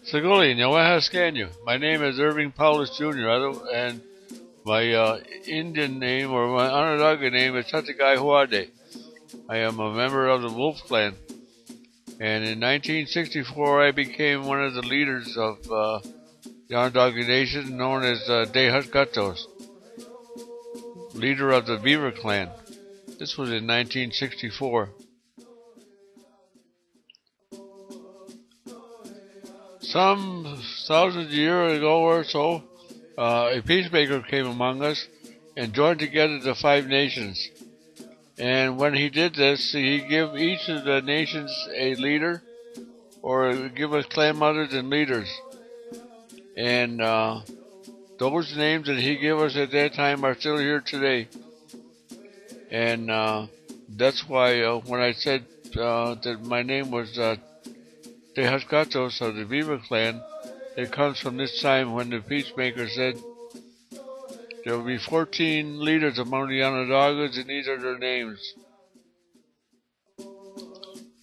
Saguli, Nyawaha My name is Irving Paulus Jr., and my Indian name or my Onondaga name is Tatagai Huade. I am a member of the Wolf Clan, and in 1964 I became one of the leaders of the Onondaga Nation, known as Dehutgatos, leader of the Beaver Clan. This was in 1964. Some thousands of years ago or so, a peacemaker came among us and joined together the 5 nations. And when he did this, he gave each of the nations a leader, or give us clan mothers and leaders. And those names that he gave us at that time are still here today. And that's why when I said that my name was Dehutgatos of the Beaver Clan, it comes from this time when the peacemaker said there will be 14 leaders among the Onondagas, and these are their names.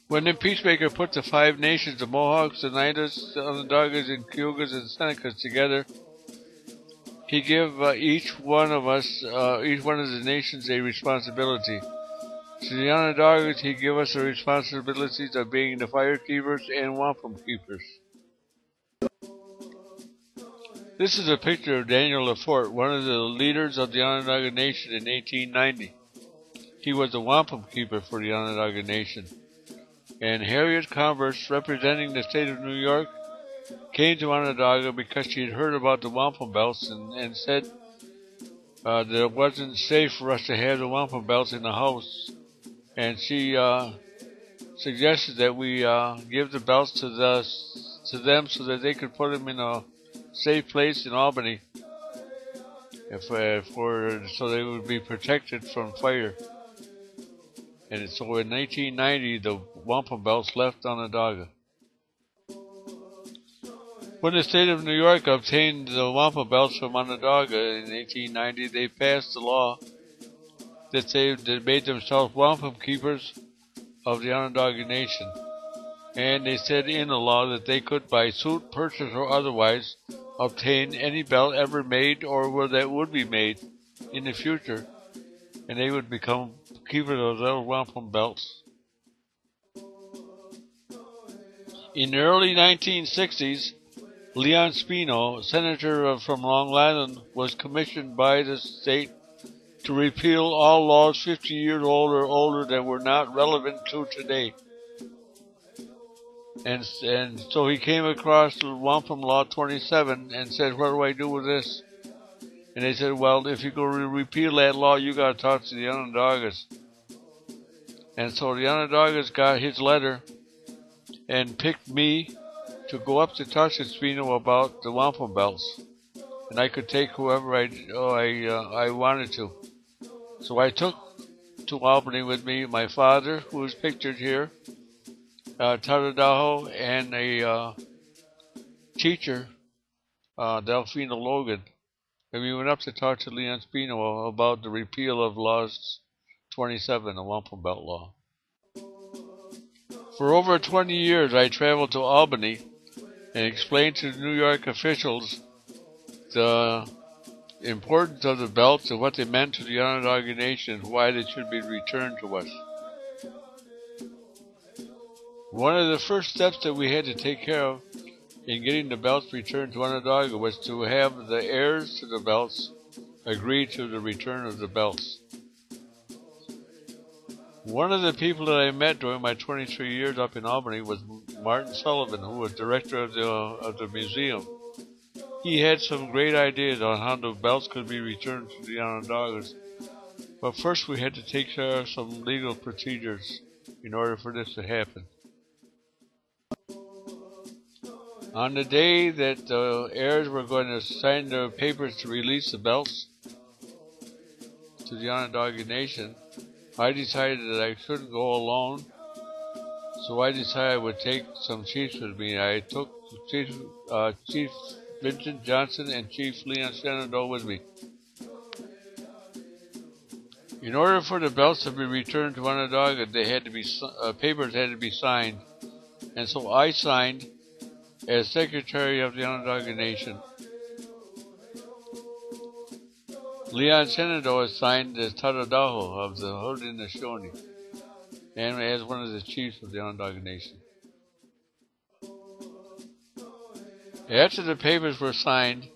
When the peacemaker put the 5 nations, the Mohawks, the Oneidas, the Onondagas, and Cayugas, and Senecas together, he gave each one of us, each one of the nations, a responsibility. To the Onondagas, he gave us the responsibilities of being the fire keepers and wampum keepers. This is a picture of Daniel Lafort, one of the leaders of the Onondaga Nation in 1890. He was the wampum keeper for the Onondaga Nation. And Harriet Converse, representing the state of New York, came to Onondaga because she had heard about the wampum belts and said that it wasn't safe for us to have the wampum belts in the house. And she suggested that we give the belts to them so that they could put them in a safe place in Albany, so they would be protected from fire. And so in 1990, the wampum belts left Onondaga. When the state of New York obtained the wampum belts from Onondaga in 1890, they passed a law that they made themselves wampum keepers of the Onondaga Nation. And they said in the law that they could, by suit, purchase, or otherwise, obtain any belt ever made or that would be made in the future, and they would become keepers of those wampum belts. In the early 1960s, Leon Spino, senator from Long Island, was commissioned by the state to repeal all laws 50 years old or older that were not relevant to today. And so he came across Wampum Law 27 and said, "What do I do with this?" And they said, "Well, if you go to repeal that law, you got to talk to the Onondagas." And so the Onondagas got his letter and picked me to go up to talk to Spino about the wampum belts, and I could take whoever I wanted to. So I took to Albany with me my father, who is pictured here, Taradaho, and a teacher, Delphina Logan. And we went up to talk to Leon Spino about the repeal of Laws 27, the Wampum Belt Law. For over 20 years, I traveled to Albany and explained to New York officials the importance of the belts and what they meant to the Onondaga Nation, why they should be returned to us. One of the first steps that we had to take care of in getting the belts returned to Onondaga was to have the heirs to the belts agree to the return of the belts. One of the people that I met during my 23 years up in Albany was Martin Sullivan, who was director of the museum. He had some great ideas on how the belts could be returned to the Onondagas. But first we had to take care of some legal procedures in order for this to happen. On the day that the heirs were going to sign their papers to release the belts to the Onondaga Nation, I decided that I shouldn't go alone, so I decided I would take some chiefs with me. I took Chief Vincent Johnson and Chief Leon Shenandoah with me. In order for the belts to be returned to Onondaga, papers had to be signed, and so I signed as Secretary of the Onondaga Nation. Leon Shenandoah is signed as Tadadaho of the Haudenosaunee and as one of the chiefs of the Onondaga Nation. After the papers were signed,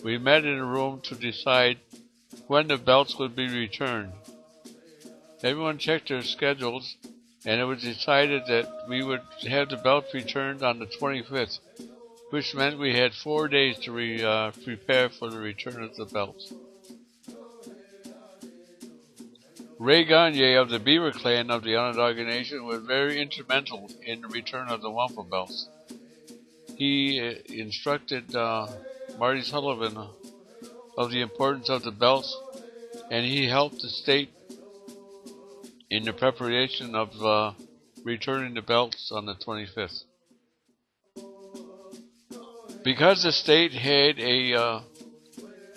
we met in a room to decide when the belts would be returned. Everyone checked their schedules, and it was decided that we would have the belts returned on the 25th, which meant we had 4 days to prepare for the return of the belts. Ray Gagne of the Beaver Clan of the Onondaga Nation was very instrumental in the return of the Wampum belts. He instructed Marty Sullivan of the importance of the belts, and he helped the state in the preparation of returning the belts on the 25th. Because the state had a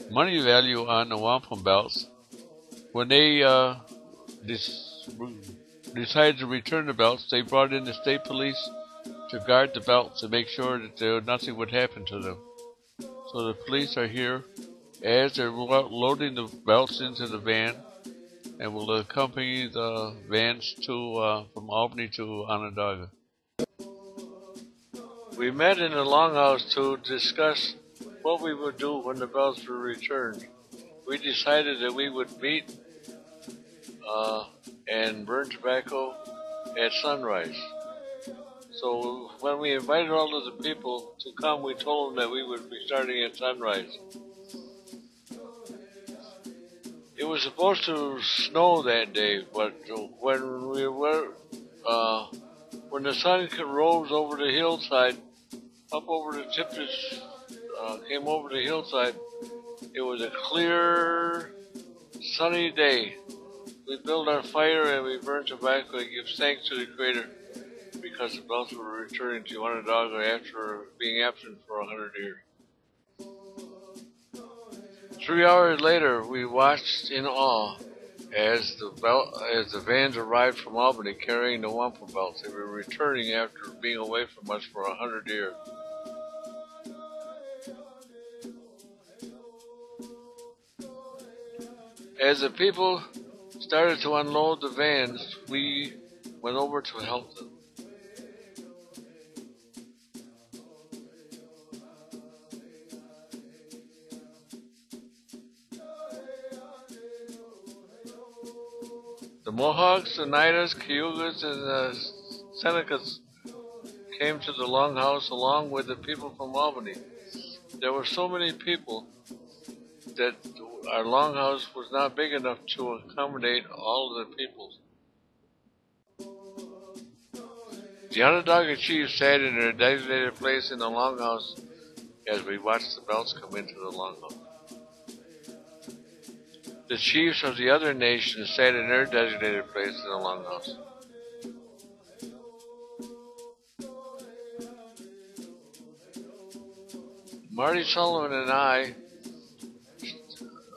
money value on the wampum belts, when they decided to return the belts, they brought in the state police to guard the belts to make sure that nothing would happen to them. So the police are here as they're loading the belts into the van, and will accompany the vans from Albany to Onondaga. We met in the Longhouse to discuss what we would do when the belts were returned. We decided that we would meet and burn tobacco at sunrise. So when we invited all of the people to come, we told them that we would be starting at sunrise. It was supposed to snow that day, but when the sun rose over the hillside, up over the tips, came over the hillside, it was a clear, sunny day. We built our fire and we burned tobacco and give thanks to the Creator because the belts were returning to Onondaga after being absent for 100 years. 3 hours later, we watched in awe as the vans arrived from Albany carrying the wampum belts. They were returning after being away from us for 100 years. As the people started to unload the vans, we went over to help them. The Mohawks, the Oneidas, Cayugas, and the Senecas came to the Longhouse along with the people from Albany. There were so many people that our Longhouse was not big enough to accommodate all of the people. The Onondaga chiefs sat in their designated place in the Longhouse as we watched the belts come into the Longhouse. The chiefs of the other nations sat in their designated place in the Longhouse. Marty Sullivan and I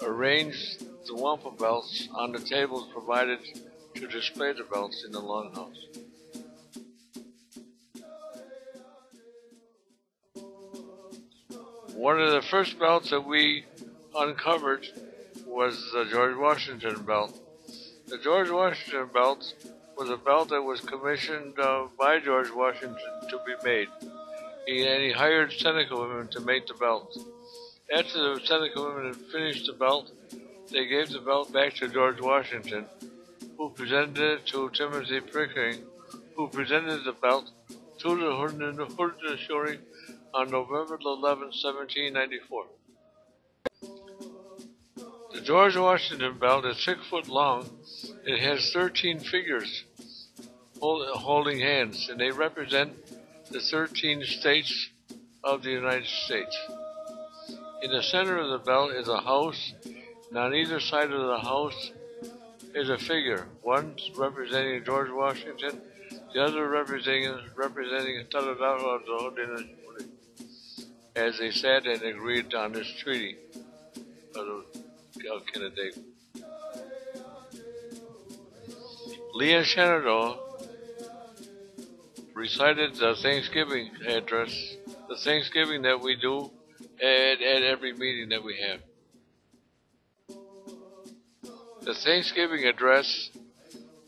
arranged the wampum belts on the tables provided to display the belts in the Longhouse. One of the first belts that we uncovered was the George Washington belt. The George Washington belt was a belt that was commissioned by George Washington to be made. He hired Seneca women to make the belt. After the Seneca women had finished the belt, they gave the belt back to George Washington, who presented it to Timothy Pickering, who presented the belt to the Haudenosaunee on November 11, 1794. The George Washington belt is 6 foot long. It has 13 figures holding hands, and they represent the 13 states of the United States. In the center of the belt is a house, and on either side of the house is a figure, one representing George Washington, the other representing Tadadaho of the Haudenosaunee, as they sat and agreed on this treaty of Onondaga. Leon Shenandoah recited the Thanksgiving address the Thanksgiving that we do at every meeting that we have. The Thanksgiving address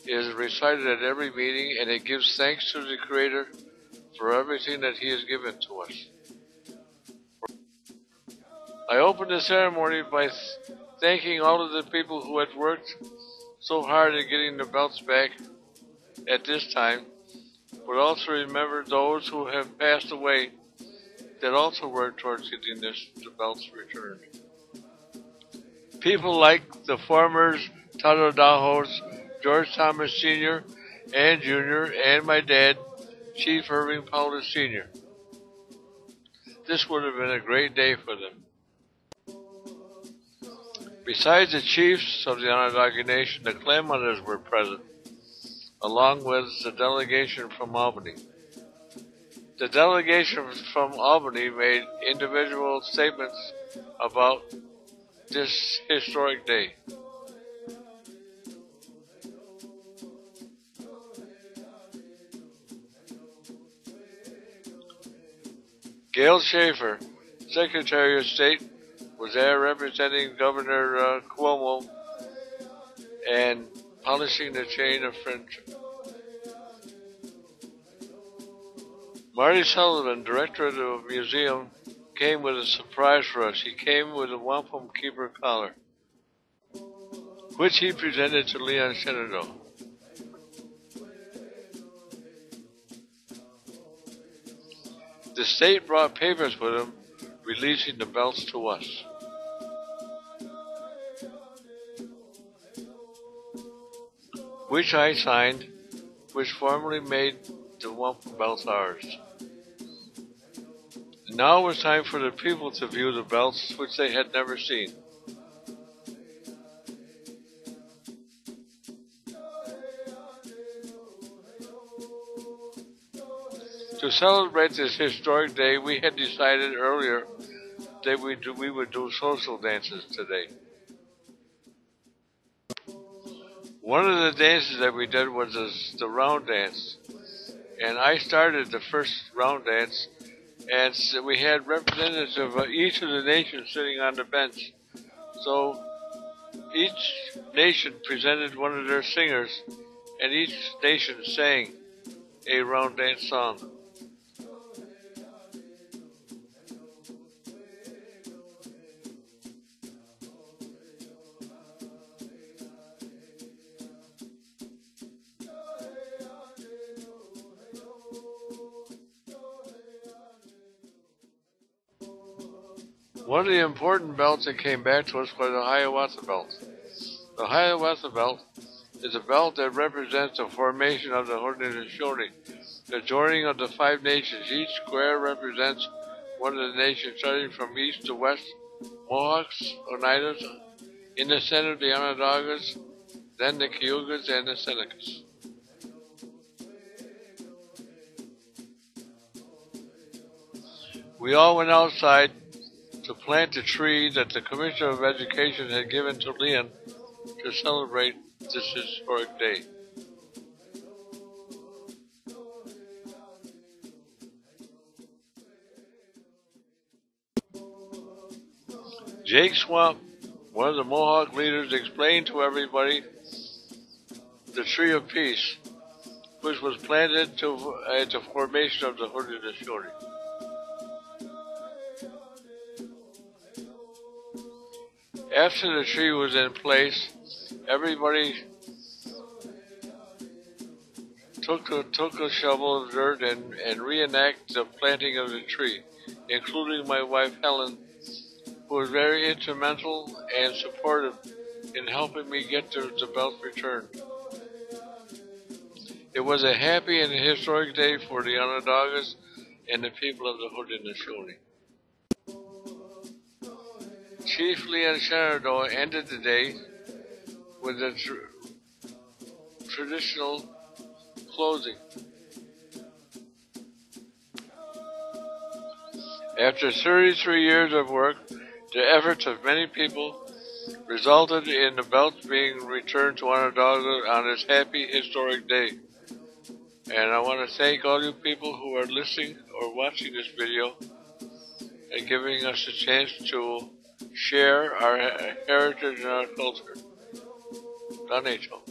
is recited at every meeting, and it gives thanks to the Creator for everything that He has given to us. I opened the ceremony by thanking all of the people who had worked so hard at getting the belts back at this time, but also remember those who have passed away that also worked towards getting the belts returned. People like the farmers, Tadodahos, George Thomas Sr. and Jr., and my dad, Chief Irving Paulus Sr. This would have been a great day for them. Besides the chiefs of the Onondaga Nation, the Claremonters were present, along with the delegation from Albany. The delegation from Albany made individual statements about this historic day. Gail Schaefer, Secretary of State, was there representing Governor Cuomo and polishing the chain of friendship. Marty Sullivan, Director of the museum, came with a surprise for us. He came with a Wampum Keeper collar, which he presented to Leon Shenandoah. The state brought papers with them releasing the belts to us. Which I signed, which formally made the Wampum belts ours. And now it was time for the people to view the belts which they had never seen. To celebrate this historic day, we had decided earlier that we would do social dances today. One of the dances that we did was the round dance. And I started the first round dance, and so we had representatives of each of the nations sitting on the bench. So each nation presented one of their singers, and each nation sang a round dance song. One of the important belts that came back to us was the Hiawatha belt. The Hiawatha belt is a belt that represents the formation of the Haudenosaunee, the joining of the 5 nations. Each square represents one of the nations starting from east to west: Mohawks, Oneidas, in the center the Onondagas, then the Cayugas and the Senecas. We all went outside to plant the tree that the Commissioner of Education had given to Leon to celebrate this historic day. Jake Swamp, one of the Mohawk leaders, explained to everybody the Tree of Peace, which was planted at the formation of the Haudenosaunee. After the tree was in place, everybody took a shovel of dirt and reenact the planting of the tree, including my wife Helen, who was very instrumental and supportive in helping me get the belt returned. It was a happy and historic day for the Onondagas and the people of the Haudenosaunee. Chief Leon Shenandoah ended the day with a traditional closing. After 33 years of work, the efforts of many people resulted in the belt being returned to Onondaga on this happy historic day. And I want to thank all you people who are listening or watching this video and giving us a chance to share our heritage and our culture. Don Hecho.